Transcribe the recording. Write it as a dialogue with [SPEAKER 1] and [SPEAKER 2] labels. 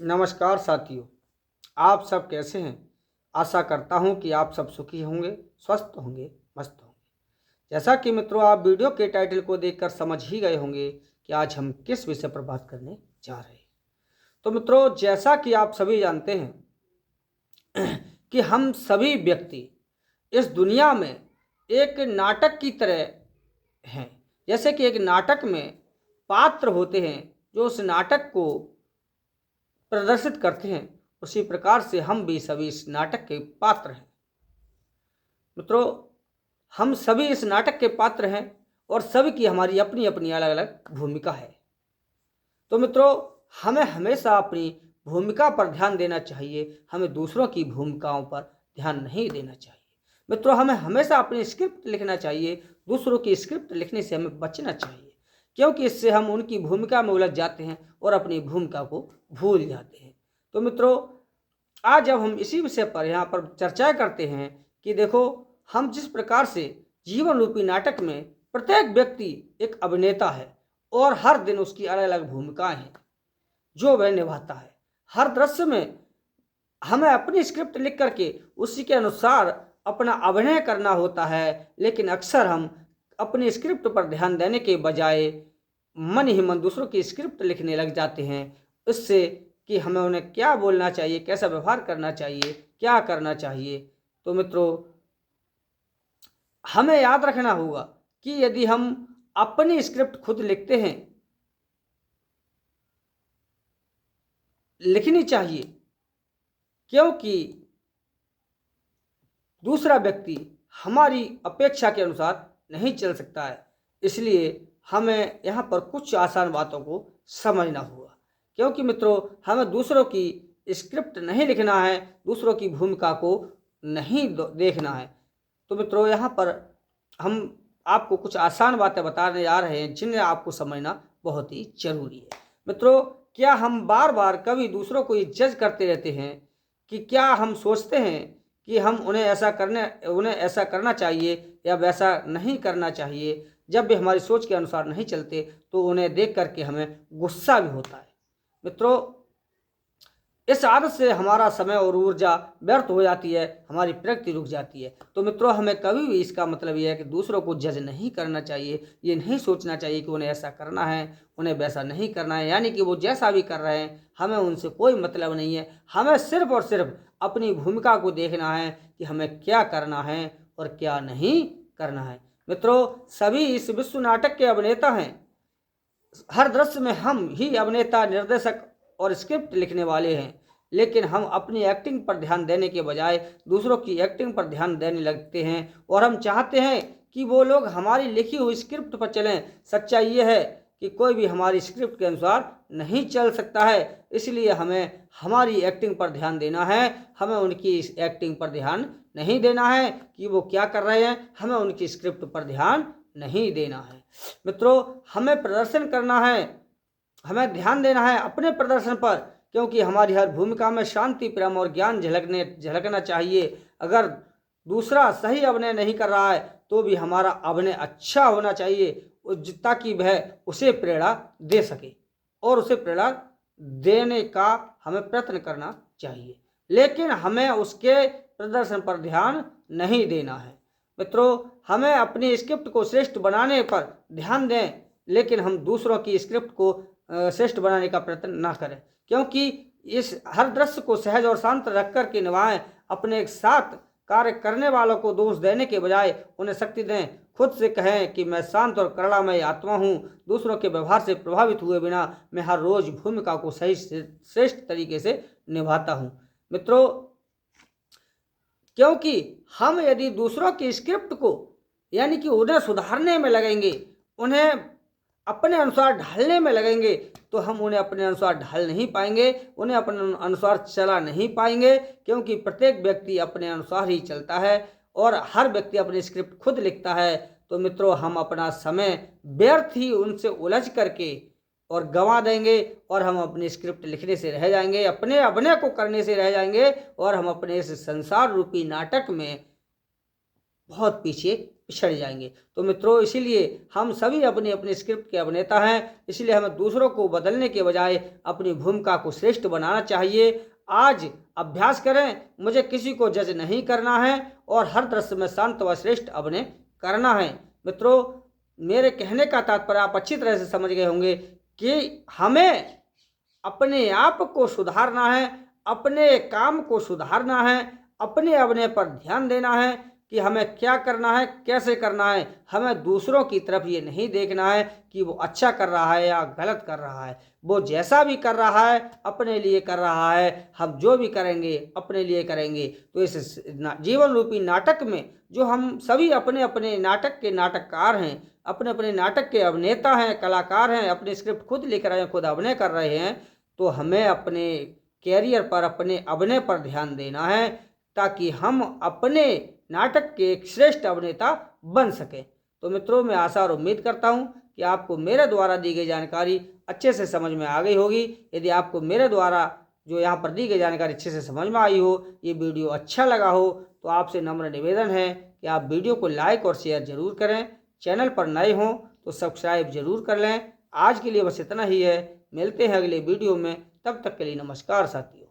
[SPEAKER 1] नमस्कार साथियों, आप सब कैसे हैं। आशा करता हूं कि आप सब सुखी होंगे, स्वस्थ होंगे, मस्त होंगे। जैसा कि मित्रों आप वीडियो के टाइटल को देखकर समझ ही गए होंगे कि आज हम किस विषय पर बात करने जा रहे हैं। तो मित्रों, जैसा कि आप सभी जानते हैं कि हम सभी व्यक्ति इस दुनिया में एक नाटक की तरह हैं। जैसे कि एक नाटक में पात्र होते हैं जो उस नाटक को प्रदर्शित करते हैं, उसी प्रकार से हम भी सभी इस नाटक के पात्र हैं। मित्रों, हम सभी इस नाटक के पात्र हैं और सभी की हमारी अपनी अपनी अलग अलग भूमिका है। तो मित्रों, हमें हमेशा अपनी भूमिका पर ध्यान देना चाहिए, हमें दूसरों की भूमिकाओं पर ध्यान नहीं देना चाहिए। मित्रों, हमें हमेशा अपनी स्क्रिप्ट लिखना चाहिए, दूसरों की स्क्रिप्ट लिखने से हमें बचना चाहिए, क्योंकि इससे हम उनकी भूमिका में उलझ जाते हैं और अपनी भूमिका को भूल जाते हैं। तो मित्रों, आज जब हम इसी विषय पर यहाँ पर चर्चा करते हैं कि देखो, हम जिस प्रकार से जीवन रूपी नाटक में प्रत्येक व्यक्ति एक अभिनेता है और हर दिन उसकी अलग अलग भूमिकाएं हैं जो वह निभाता है। हर दृश्य में हमें अपनी स्क्रिप्ट लिख करके उसी के अनुसार अपना अभिनय करना होता है, लेकिन अक्सर हम अपनी स्क्रिप्ट पर ध्यान देने के बजाय मन ही मन दूसरों की स्क्रिप्ट लिखने लग जाते हैं। इससे कि हमें उन्हें क्या बोलना चाहिए, कैसा व्यवहार करना चाहिए, क्या करना चाहिए। तो मित्रों, हमें याद रखना होगा कि यदि हम अपनी स्क्रिप्ट खुद लिखते हैं, लिखनी चाहिए, क्योंकि दूसरा व्यक्ति हमारी अपेक्षा के अनुसार नहीं चल सकता है। इसलिए हमें यहाँ पर कुछ आसान बातों को समझना होगा, क्योंकि मित्रों हमें दूसरों की स्क्रिप्ट नहीं लिखना है, दूसरों की भूमिका को नहीं देखना है। तो मित्रों, यहाँ पर हम आपको कुछ आसान बातें बताने जा रहे हैं जिन्हें आपको समझना बहुत ही जरूरी है। मित्रों, क्या हम बार बार कभी दूसरों को जज करते रहते हैं कि क्या हम सोचते हैं कि हम उन्हें ऐसा करना चाहिए या वैसा नहीं करना चाहिए। जब भी हमारी सोच के अनुसार नहीं चलते तो उन्हें देख करके हमें गुस्सा भी होता है। मित्रों, इस आदत से हमारा समय और ऊर्जा व्यर्थ हो जाती है, हमारी प्रगति रुक जाती है। तो मित्रों, हमें कभी भी इसका मतलब यह है कि दूसरों को जज नहीं करना चाहिए। ये नहीं सोचना चाहिए कि उन्हें ऐसा करना है, उन्हें वैसा नहीं करना है, यानी कि वो जैसा भी कर रहे हैं हमें उनसे कोई मतलब नहीं है। हमें सिर्फ और सिर्फ अपनी भूमिका को देखना है कि हमें क्या करना है और क्या नहीं करना है। मित्रों, सभी इस विश्व नाटक के अभिनेता हैं। हर दृश्य में हम ही अभिनेता, निर्देशक और स्क्रिप्ट लिखने वाले हैं, लेकिन हम अपनी एक्टिंग पर ध्यान देने के बजाय दूसरों की एक्टिंग पर ध्यान देने लगते हैं और हम चाहते हैं कि वो लोग हमारी लिखी हुई स्क्रिप्ट पर चलें। सच्चाई ये है कि कोई भी हमारी स्क्रिप्ट के अनुसार नहीं चल सकता है, इसलिए हमें हमारी एक्टिंग पर ध्यान देना है। हमें उनकी एक्टिंग पर ध्यान नहीं देना है कि वो क्या कर रहे हैं, हमें उनकी स्क्रिप्ट पर ध्यान नहीं देना है। मित्रों, हमें प्रदर्शन करना है, हमें ध्यान देना है अपने प्रदर्शन पर, क्योंकि हमारी हर भूमिका में शांति, प्रेम और ज्ञान झलकना चाहिए। अगर दूसरा सही अभिनय नहीं कर रहा है तो भी हमारा अभिनय अच्छा होना चाहिए, ताकि वह उसे प्रेरणा दे सके और उसे प्रेरणा देने का हमें प्रयत्न करना चाहिए, लेकिन हमें उसके प्रदर्शन पर ध्यान नहीं देना है। मित्रों, हमें अपनी स्क्रिप्ट को श्रेष्ठ बनाने पर ध्यान दें, लेकिन हम दूसरों की स्क्रिप्ट को श्रेष्ठ बनाने का प्रयत्न ना करें, क्योंकि इस हर दृश्य को सहज और शांत रख कर के निभाएं। अपने साथ कार्य करने वालों को दोष देने के बजाय उन्हें शक्ति दें। खुद से कहें कि मैं शांत और करुणामय आत्मा हूँ। दूसरों के व्यवहार से प्रभावित हुए बिना मैं हर रोज भूमिका को सही श्रेष्ठ तरीके से निभाता हूँ। मित्रों, क्योंकि हम यदि दूसरों की स्क्रिप्ट को यानी कि उन्हें सुधारने में लगेंगे, उन्हें अपने अनुसार ढालने में लगेंगे, तो हम उन्हें अपने अनुसार ढाल नहीं पाएंगे, उन्हें अपने अनुसार चला नहीं पाएंगे, क्योंकि प्रत्येक व्यक्ति अपने अनुसार ही चलता है और हर व्यक्ति अपनी स्क्रिप्ट खुद लिखता है। तो मित्रों, हम अपना समय व्यर्थ ही उनसे उलझ करके और गंवा देंगे और हम अपनी स्क्रिप्ट लिखने से रह जाएंगे, अपने अभिनय को करने से रह जाएंगे और हम अपने इस संसार रूपी नाटक में बहुत पीछे पिछड़ जाएंगे। तो मित्रों, इसीलिए हम सभी अपनी अपनी स्क्रिप्ट के अभिनेता हैं, इसलिए हमें दूसरों को बदलने के बजाय अपनी भूमिका को श्रेष्ठ बनाना चाहिए। आज अभ्यास करें, मुझे किसी को जज नहीं करना है और हर दृश्य में शांत व श्रेष्ठ अभिनय करना है। मित्रों, मेरे कहने का तात्पर्य आप अच्छी तरह से समझ गए होंगे कि हमें अपने आप को सुधारना है, अपने काम को सुधारना है, अपने अभिनय पर ध्यान देना है कि हमें क्या करना है, कैसे करना है। हमें दूसरों की तरफ ये नहीं देखना है कि वो अच्छा कर रहा है या गलत कर रहा है। वो जैसा भी कर रहा है अपने लिए कर रहा है, हम जो भी करेंगे अपने लिए करेंगे। तो इस जीवन रूपी नाटक में जो हम सभी अपने अपने नाटक के नाटककार हैं, अपने अपने नाटक के अभिनेता हैं, कलाकार हैं, अपने स्क्रिप्ट खुद लिख रहे हैं, खुद अभिनय कर रहे हैं, तो हमें अपने कैरियर पर, अपने अभिनय पर ध्यान देना है ताकि हम अपने नाटक के एक श्रेष्ठ अभिनेता बन सकें। तो मित्रों, मैं आशा और उम्मीद करता हूं कि आपको मेरे द्वारा दी गई जानकारी अच्छे से समझ में आ गई होगी। यदि आपको मेरे द्वारा जो यहाँ पर दी गई जानकारी अच्छे से समझ में आई हो, ये वीडियो अच्छा लगा हो, तो आपसे नम्र निवेदन है कि आप वीडियो को लाइक और शेयर जरूर करें। चैनल पर नए हों तो सब्सक्राइब जरूर कर लें। आज के लिए बस इतना ही है, मिलते हैं अगले वीडियो में, तब तक के लिए नमस्कार साथियों।